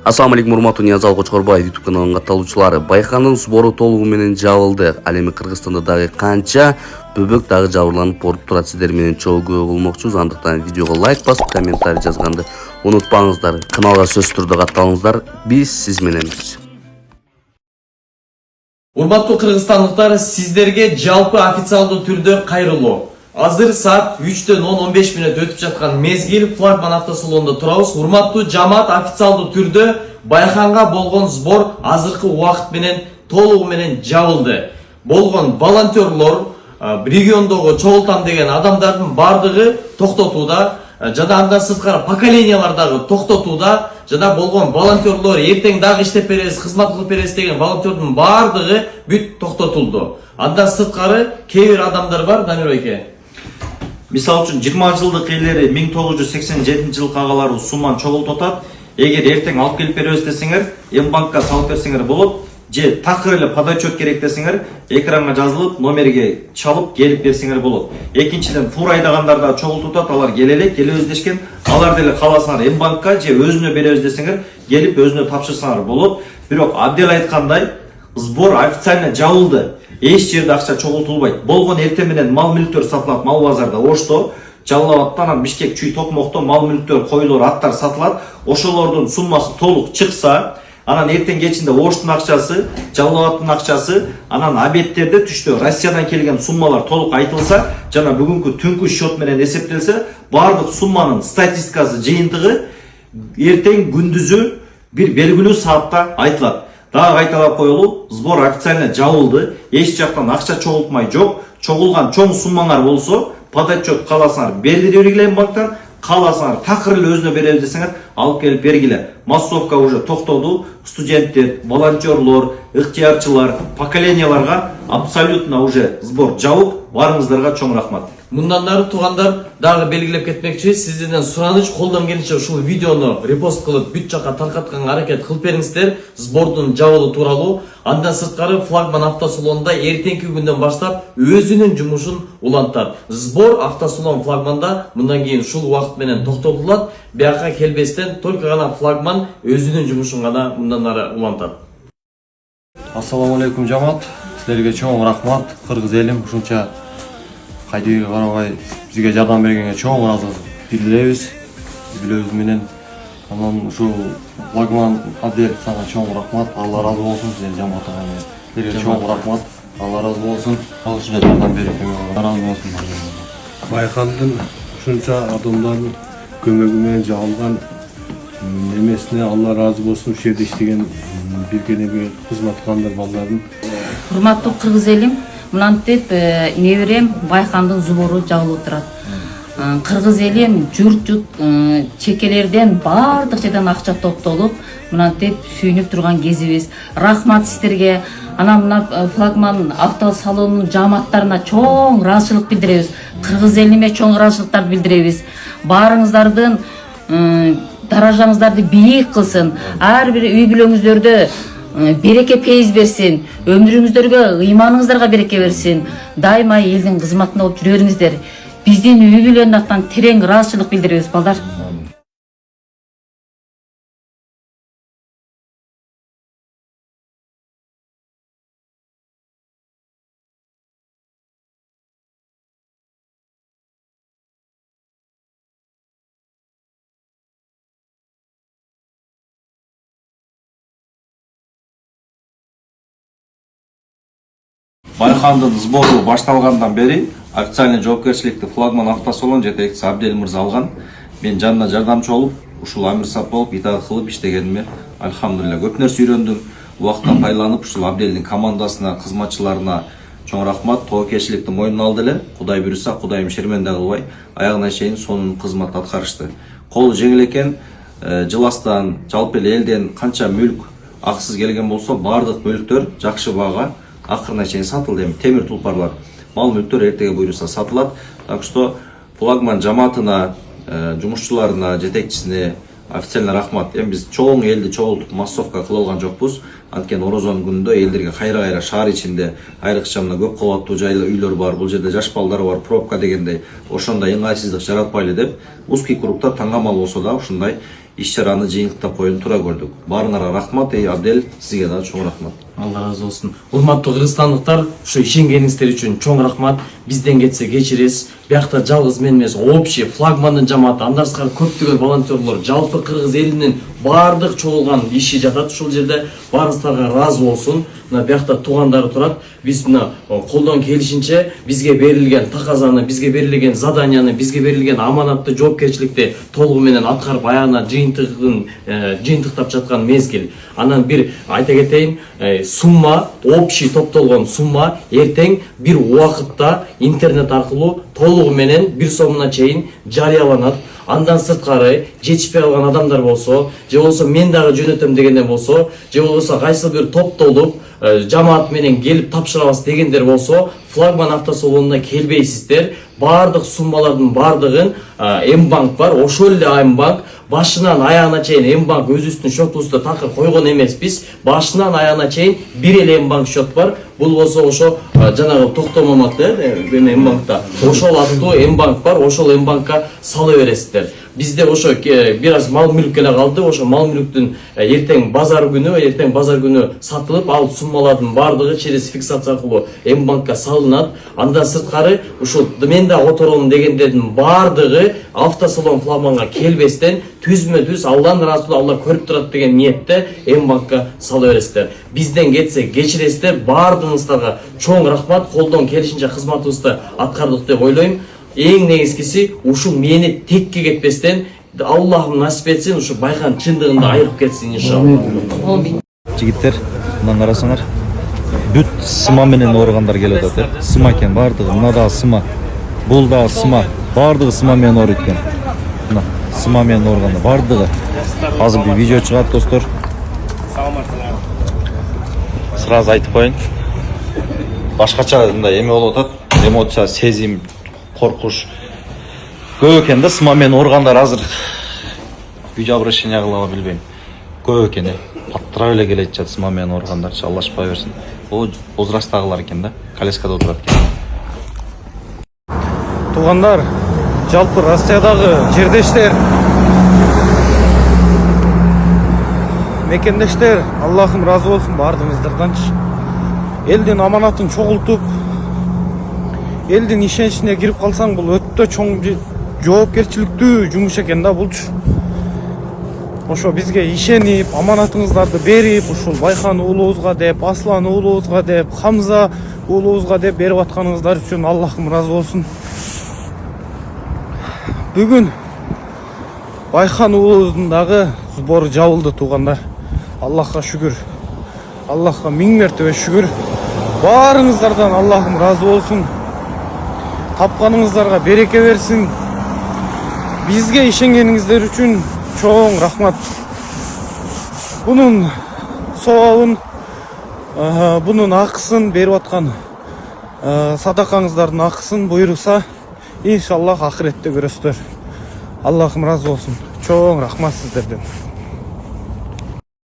Assalamu алейкум, урматтуу Ниязал Кочкорбаев YouTube каналынын катталуучулары. Байкандын сбору толугу менен жабылды. Ал эми Кыргызстанда дагы канча бөбөк дагы жабырланып болуп турат. Сиздер менен чогуу күбө болмокчубуз. Андыктан видеого лайк басып, комментарий жазганды унутпаңыздар. Каналга сөзсүз түрдө катталыңыздар. Биз сиз мененбиз. Урматтуу кыргызстандыктар, сиздерге жалпы официалдуу түрдө кайрылуу. Азыр саат 3-төн 10-15 мүнөт өтүп жаткан мезгил флагман автосалонунда турабыз. Урматтуу жамаат, официалдуу түрдө Байканга болгон сбор азыркы убакыт менен толугу менен жабылды. Болгон волонтерлор, региондогу чогултам деген адамдардын бардыгы токтотууда, жана андан сырткары поколениялар дагы токтотууда, жана болгон волонтерлор эртең дагы иштеп беребиз, кызмат кылып беребиз деген волонтердин бардыгы бүт токтотулду. Андан сырткары кээ бир адамдар бар, Дамир байке. Мисал үчүн 20 жылдык элleri 1987 жылы кагалары сумманы чогултотат. Эгер эртең алып келип беребиз десеңер, М-банкка салып берсеңер болот. Же такыр эле подотчет керек десеңер, экранга жазылып, номерге чалып келип берсеңер болот. Экинчиден, фур айдагандар да чогултутат, алар келебиз дешкен. Алар деле кааласаңар М-банкка же өзүнө беребиз десеңер, келип өзүнө тапшырсаңар болот. Бирок абдел айткандай, сбор официально жабылды. Эч жерде акча чогултулбайт. Болгон эртең менен мал мүлктөр сатылат, мал базарда Ошто, Жалал Абадтан, Бишкек, Чүй, Токмокто мал мүлктөр, койлор, аттар сатылат. Ошолордун суммасы толук чыкса, анан эртең кечинде Оштун акчасы, Жалал Абадтын акчасы, анан абеттерде түштө Россиядан келген суммалар толук айтылса, жана бүгүнкү түнкү счет менен эсептелсе, бардык сумманын статистикасы, жыйынтыгы эртең күндүзү бир белгилүү саатта айтылат. Дагы кайталап коелу, сбор официально жабылды. Эч жактан акча чогултмай жок. Чогулган чоң суммаңар болсо, подотчет кааласаңар берип бергиле банктан, кааласаңар такыр эле өзүнө беребиз десеңер, алып келип бергиле. Массовка уже токтоду. Студенттер, волонтерлор, ыктыярчылар, поколенияларга абсолютно уже сбор жабып, барыңыздарга чоң рахмат. Мындан ары туугандар дагы белгилеп кетмекчибиз. Сиздерден сураныч, колдон келишинче ушул видеону репост кылып, бүт жакка таркатканга аракет кылып бериңиздер. Сбордун жабылуу тууралуу. Андан сырткары флагман автосалонунда эртеңки күндөн баштап өзүнүн жумушун улантат. Сбор автосалон флагманда мындан кийин ушул убакыт менен токтотулат. Бияка келбестен только гана флагман өзүнүн жумушун гана мындан ары улантат. Ассаламу алейкум жамаат. Силерге чоң рахмат. Кыргыз элим ушунча кайдыгы карабай бизге жардам бергенге чоң ыраазычылык билдиребиз. Билебиз менен анан ушул флагман Абдел сага чоң рахмат. Алла разы болсун силер жамаатыңа. Силерге чоң рахмат. Алла разы болсун. Ал ушунча жардам бергенге разы болсун. Байкандын ушунча адамдардын көмөгү менен жабылган немесине Алла разы болсун. Ушул жерде иштеген бирге кызмат кылгандар балдардын. Урматтуу кыргыз элим, мынантип неберем Байкандын сбору жабылып турат. Кыргыз элим журт чекелерден бардык жерден акча топтолуп, мынантип сүйүнүп турган кезибиз. Рахмат сиздерге. Анан мына флагман автосалонунун жамааттарына чоң ыраазычылык билдиребиз. Кыргыз элиме чоң ыраазычылыктарды билдиребиз. Баарыңыздардын даражаңыздарды бийик кылсын. Ар бир үй бүлөңүздөрдө береке пейиз берсин, өмүрүңүздөргө, ыйманыңыздарга береке берсин. Дайыма элдин кызматында болуп жүрө бериңиздер. Биздин үй бүлөнүн атынан терең ыраазычылык билдиребиз балдар. Байкандын сбору башталгандан бери официально жоопкерчиликти флагман автосалон жетекчиси Абдел мырза алган. Мен жанына жардамчы болуп, ушул амир-сап болуп, итаат кылып иштегениме альхамдулилля көп нерсе үйрөндүм. Убакыттан пайдаланып, ушул Абделдин командасына, кызматчыларына чоң рахмат. Тоокерчиликти мойнуна алды эле. Кудай буйруса, Кудайым шерменде кылбай, аягына чейин сонун кызмат аткарышты. Колу жеңил экен. Жыластан, жалпы элден канча мүлк аксыз келген болсо, бардык мүлктөр жакшы баага акырына чейин сатылды. Темир тулпарлар, мал мүлктөр эртеге буйруса сатылат. Так что флагман жамаатына, жумушчуларына, жетекчисине официально рахмат. Биз чоң элди чогултуп массовка кыла алган жокпуз. Анткени Орозонун күнүндө элдерге кайра шаар ичинде айрыкча мына көп кабаттуу жайлы үйлөр бар, бул жерде жаш балдар бар, пробка дегендей ошондой ыңгайсыздык жаратпайлы деп узкий кругта таңгамал болсо да ушундай иш-чараны жыйынтыктап коюуну туура көрдүк. Баарыңарга рахмат, Абдел, сизге дагы чоң рахмат. Алла разы болсын. Урматтуу кыргызстандыктар, ушу ишенгениңиздер үчүн чоң рахмат. Бизден кетсе кечиресиз. Биякта жалгыз мен эмес, общий флагмандын жамааты, андан сырткары көптөгөн волонтерлор, жалпы кыргыз элинин баардык чогулган иши жатат ушул жерде. Баарыңыздарга разы болсун. Мына биякта туугандары турат. Биз мына колдон келишинче бизге берилген таказаны, бизге берилген заданияны, бизге берилген аманатты, жоопкерчиликти толугу менен аткарып аягына жыйынтыктап жаткан мезгил. Анан бир айта кетейин, сумма, общий топтолгон сумма эртең бир убакытта интернет аркылуу толугу менен 1 сомуна чейин жарыяланат. Андан сырткары жетишпей калган адамдар болсо, же болсо мен дагы жөнөтөм дегендер болсо, же болбосо кайсы бир топтолуп жамаат менен келип тапшырабыз дегендер болсо, флагман автосалонуна келбейсиздер. Бардык суммалардын бардыгын М-банк бар, ошол эле М-банк башынан аягына чейин М-банк өзүбүздүн счетубузда такыр койгон эмеспиз. Башынан аягына чейин бир эле М-банк счет бар. Бул болсо ошо жанагы токтомамакты М-банкта ошол аттуу М-банк бар, ошол М-банкка сала бересиздер. Бизде ошо бир аз мал мүлк эле калды. Ошо мал мүлктүн эртең базар күнү сатылып, ал суммалардын бардыгы через фиксация аркылуу М-банкка салынат. Андан сырткары ушул мен да оторолум дегендердин бардыгы автосалон флагманга келбестен түзмө-түз Алланын ыраазычылыгы Алла көрүп турат деген ниетте М-банкка сала бересиздер. Бизден кетсе кечиресиздер. Бардыгыңыздарга чоң рахмат. Колдон келишинче кызматыбызды аткардык деп ойлойм. Эң негизгиси ушул мени текке кетпестен Аллахым насип этсин, ушу байкан чындыгында айырып кетсин иншалла. Жигиттер, мына карасаңар, бүт сыма менен ооругандар келип атат. Сыма экен бардыгы, мына дагы сыма. Бул дагы сыма. Бардыгы сыма менен ооруйт экен. Мына сыма менен ооругандар бардыгы. Азыр бир видео чыгат достор. Сразу айтып коеюн. Башкача мындай эме болуп атат. Эмоция, сезим, коркуш көп экен да. Сыма менен ооругандар азыр видео обращение кылабы билбейм. Көп экен. Паттырап эле келет жатат сыма менен ооругандарчы. Алла шыпа берсин. Бул возрасттагылар экен да. Коляскада отурат экен. Туғандар, жалпы Россиядағы жердештер, мекендештер, Аллахым разы болсын бардыңыздарданчы. Элдин аманатын чогултуп, элдин ишеничине кирип калсаң, бул өтө чоң жоопкерчиликтүү жумуш экен да булчу. Ошо бизге ишенип, аманатыңыздарды берип, ушул Байхан уулубузга деп, Аслан уулубузга деп, Хамза уулубузга деп берип атканыңыздар үчүн Аллахым разы болсун. Бүгүн Байхан уулубуздун дагы сбору жабылды туугандар. Аллахка шүгүр. Аллахка миң мертебе шүгүр. Баарыңыздардан Аллахым разы болсун. Тапканыңыздарга береке берсин. Бизге ишенгениңиздер үчүн чоң рахмат. Бунун сообун, бунун акысын берип аткан садакаңыздардын акысын буйруса, иншаллах ахиретте көрөсүздөр. Аллахым разы болсун. Чоң рахмат сиздерден.